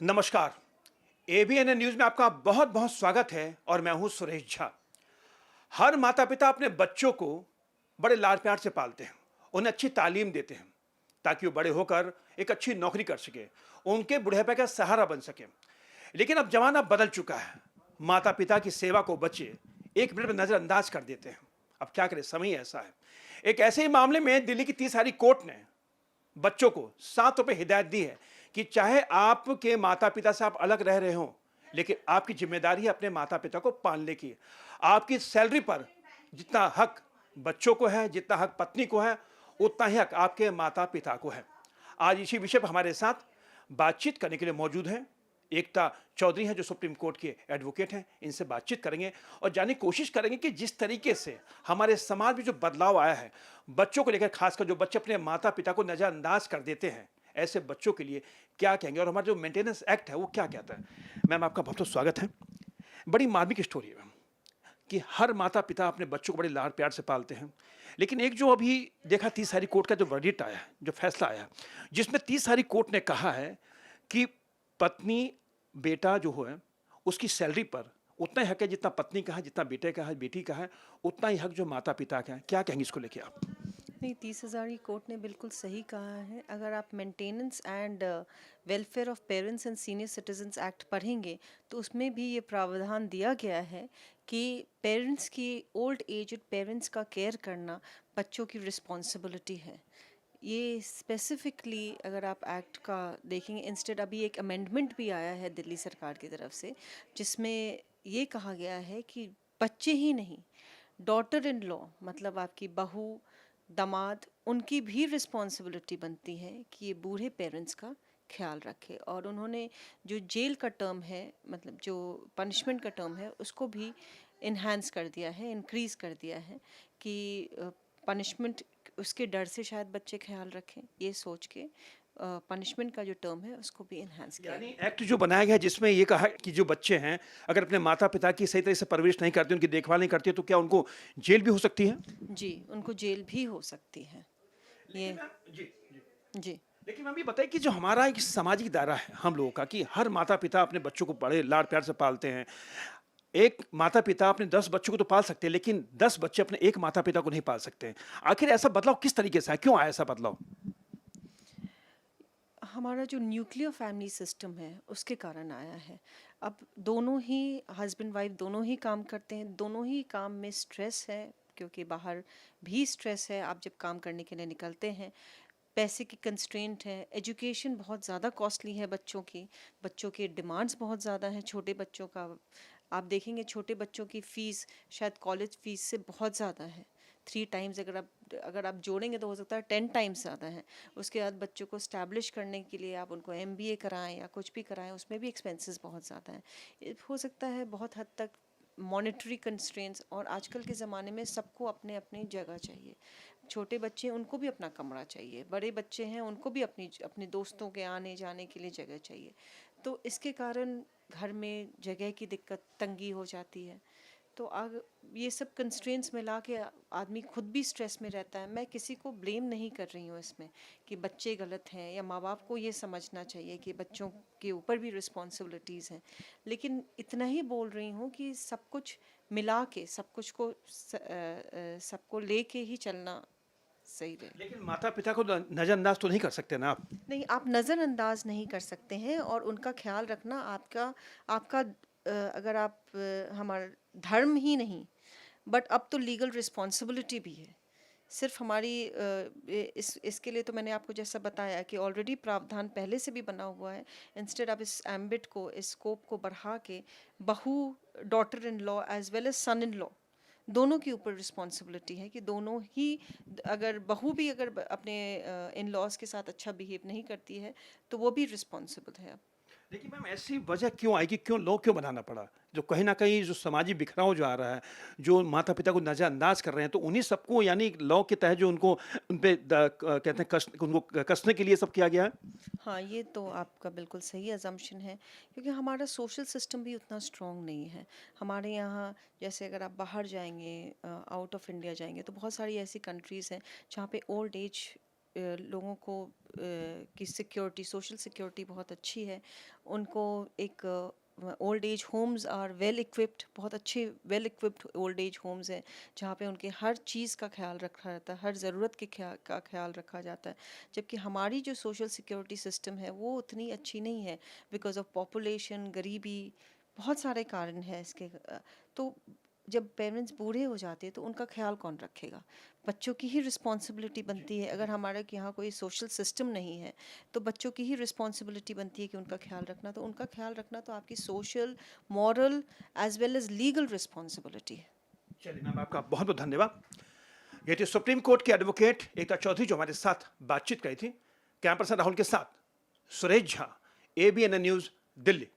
नमस्कार। ABN news में आपका बहुत बहुत स्वागत है और मैं हूं सुरेश झा। हर माता पिता अपने बच्चों को बड़े लाड प्यार से पालते हैं, उन्हें अच्छी तालीम देते हैं ताकि वो बड़े होकर एक अच्छी नौकरी कर सके, उनके बुढ़ापे का सहारा बन सके। लेकिन अब जमाना बदल चुका है। माता पिता की सेवा को बच्चे एक मिनट में नजरअंदाज कर देते हैं। अब क्या करें, समय ही ऐसा है। एक ऐसे ही मामले में दिल्ली की 30 सारी कोर्ट ने बच्चों को साफ तौर पे हिदायत दी है कि चाहे आपके माता पिता से आप अलग रह रहे हो, लेकिन आपकी जिम्मेदारी है अपने माता पिता को पालने की। आपकी सैलरी पर जितना हक बच्चों को है, जितना हक पत्नी को है, उतना ही हक आपके माता पिता को है। आज इसी विषय पर हमारे साथ बातचीत करने के लिए मौजूद हैं एकता चौधरी हैं, जो सुप्रीम कोर्ट के एडवोकेट हैं। इनसे बातचीत करेंगे और जानने की कोशिश करेंगे कि जिस तरीके से हमारे समाज में जो बदलाव आया है बच्चों को लेकर, खासकर जो बच्चे अपने माता पिता को नजरअंदाज कर देते हैं, ऐसे बच्चों के लिए क्या कहेंगे और हमारा जो मेंटेनेंस एक्ट है वो क्या कहता है। मैम, आपका बहुत बहुत स्वागत है। बड़ी मार्मिक स्टोरी है मैम कि हर माता पिता अपने बच्चों को बड़े लाड प्यार से पालते हैं, लेकिन एक जो अभी देखा 30 सारी कोर्ट का जो वर्डिक्ट आया है, जो फैसला आया, जिसमें 30 सारी कोर्ट ने कहा है कि पत्नी बेटा जो है उसकी सैलरी पर उतना ही हक है जितना पत्नी का है, जितना बेटे का है, बेटी का है, उतना ही हक जो माता पिता का है। क्या कहेंगे इसको लेके आप? नहीं, 30,000 की कोर्ट ने बिल्कुल सही कहा है। अगर आप maintenance and welfare of parents and senior citizens act पढ़ेंगे तो उसमें भी ये प्रावधान दिया गया है कि पेरेंट्स की, ओल्ड एजड पेरेंट्स का केयर करना बच्चों की रिस्पॉन्सिबिलिटी है। ये स्पेसिफिकली अगर आप एक्ट का देखेंगे, इंस्टेड अभी एक अमेंडमेंट भी आया है दिल्ली सरकार की तरफ से, जिसमें ये कहा गया है कि बच्चे ही नहीं, डॉटर इन लॉ मतलब आपकी बहू, दामाद, उनकी भी रिस्पॉन्सिबिलिटी बनती है कि ये बूढ़े पेरेंट्स का ख्याल रखे। और उन्होंने जो जेल का टर्म है, मतलब जो पनिशमेंट का टर्म है, उसको भी इन्हांस कर दिया है, इंक्रीज कर दिया है कि पनिशमेंट, उसके डर से शायद बच्चे ख्याल रखें, ये सोच के पनिशमेंट का जो टर्म है उसको भी इन्हांस किया यानी गया एक्ट जो बनाया गया है जिसमें ये कहा है कि जो बच्चे हैं अगर अपने माता पिता की सही तरह से परवरिश नहीं करते, उनकी देखभाल नहीं करते, तो क्या उनको जेल भी हो सकती है? है। जी, उनको जेल भी हो सकती है। लेकिन ये मैम जी जी जी। लेकिन मैम ये बताइए कि जो हमारा एक सामाजिक दायरा है हम लोगों का, कि हर माता पिता अपने बच्चों को बड़े लाड प्यार से पालते हैं। एक माता पिता अपने 10 बच्चों को तो पाल सकते हैं, लेकिन 10 बच्चे अपने एक माता पिता को नहीं पाल सकते हैं। आखिर ऐसा बदलाव किस तरीके से है, क्यों आया ऐसा बदलाव? हमारा जो न्यूक्लियर फैमिली सिस्टम है उसके कारण आया है। अब दोनों ही हस्बैंड वाइफ दोनों ही काम करते हैं, दोनों ही काम में स्ट्रेस है, क्योंकि बाहर भी स्ट्रेस है। आप जब काम करने के लिए निकलते हैं, पैसे की कंस्ट्रेंट है, एजुकेशन बहुत ज़्यादा कॉस्टली है बच्चों की, बच्चों के डिमांड्स बहुत ज़्यादा हैं। छोटे बच्चों का आप देखेंगे, छोटे बच्चों की फ़ीस शायद कॉलेज फ़ीस से बहुत ज़्यादा है। 3 टाइम्स अगर आप जोड़ेंगे तो हो सकता है 10 टाइम्स ज़्यादा है। उसके बाद बच्चों को स्टैब्लिश करने के लिए आप उनको एमबीए कराएं या कुछ भी कराएं, उसमें भी एक्सपेंसेस बहुत ज़्यादा हैं। हो सकता है बहुत हद तक मॉनेटरी कंस्ट्रेंट्स, और आजकल के ज़माने में सबको अपने अपनी जगह चाहिए। छोटे बच्चे हैं उनको भी अपना कमरा चाहिए, बड़े बच्चे हैं उनको भी अपनी अपने दोस्तों के आने जाने के लिए जगह चाहिए। तो इसके कारण घर में जगह की दिक्कत, तंगी हो जाती है। तो अग ये सब कंस्ट्रेंट्स मिला के आदमी खुद भी स्ट्रेस में रहता है। मैं किसी को ब्लेम नहीं कर रही हूँ इसमें कि बच्चे गलत हैं, या माँ बाप को ये समझना चाहिए कि बच्चों के ऊपर भी रिस्पॉन्सिबिलिटीज़ हैं। लेकिन इतना ही बोल रही हूँ कि सब कुछ मिला के, सब कुछ को सबको लेके ही चलना सही रहेगा। लेकिन माता पिता को नजरअंदाज तो नहीं कर सकते ना आप? नहीं, आप नज़रअंदाज नहीं कर सकते हैं, और उनका ख्याल रखना आपका आपका अगर आप हमारा धर्म ही नहीं, बट अब तो लीगल रिस्पॉन्सिबिलिटी भी है। सिर्फ हमारी इसके लिए तो मैंने आपको जैसा बताया कि ऑलरेडी प्रावधान पहले से भी बना हुआ है। इंस्टेड आप इस एम्बिट को, इस स्कोप को बढ़ा के बहू, daughter in law as well as son in law, दोनों के ऊपर रिस्पॉन्सिबिलिटी है कि दोनों ही, अगर बहू भी अगर अपने इन लॉज के साथ अच्छा बिहेव नहीं करती है तो वो भी रिस्पॉन्सिबल है अब। देखिए मैम, ऐसी वजह क्यों आई कि क्यों लॉ क्यों बनाना पड़ा? जो कहीं न कहीं जो सामाजिक बिखराव जो आ रहा है, जो माता-पिता को नज़रअंदाज कर रहे हैं, तो उन्हीं सबको यानी लॉ के तहत जो उनको उन पे कहते हैं कष्ट, उनको कसने के लिए सब किया गया है? हाँ, ये तो आपका बिल्कुल सही अजम्पशन है, क्योंकि हमारा सोशल सिस्टम भी उतना स्ट्रॉन्ग नहीं है। हमारे यहाँ, जैसे अगर आप बाहर जाएंगे, आउट ऑफ इंडिया जाएंगे, तो बहुत सारी ऐसी कंट्रीज़ हैं जहाँ पे ओल्ड एज लोगों को की सिक्योरिटी, सोशल सिक्योरिटी बहुत अच्छी है। उनको एक old age homes are well equipped, बहुत अच्छे well equipped old age homes हैं जहाँ पे उनके हर चीज़ का ख्याल रखा जाता है, हर ज़रूरत के का ख्याल रखा जाता है। जबकि हमारी जो सोशल सिक्योरिटी सिस्टम है वो उतनी अच्छी नहीं है, बिकॉज ऑफ पॉपुलेशन, गरीबी, बहुत सारे कारण हैं इसके। तो जब पेरेंट्स बूढ़े हो जाते हैं तो उनका ख्याल कौन रखेगा? बच्चों की ही रिस्पॉन्सिबिलिटी बनती है। अगर हमारे यहाँ कोई सोशल सिस्टम नहीं है तो बच्चों की ही रिस्पॉन्सिबिलिटी बनती है कि उनका ख्याल रखना। तो उनका ख्याल रखना तो आपकी social, moral as well as legal responsibility है। चलिए मैम, आपका बहुत बहुत धन्यवाद। ये थी सुप्रीम कोर्ट के एडवोकेट एकता चौधरी जो हमारे साथ बातचीत करी थी। कैमरा पर्सन राहुल के साथ सुरेश झा, ABN न्यूज, दिल्ली।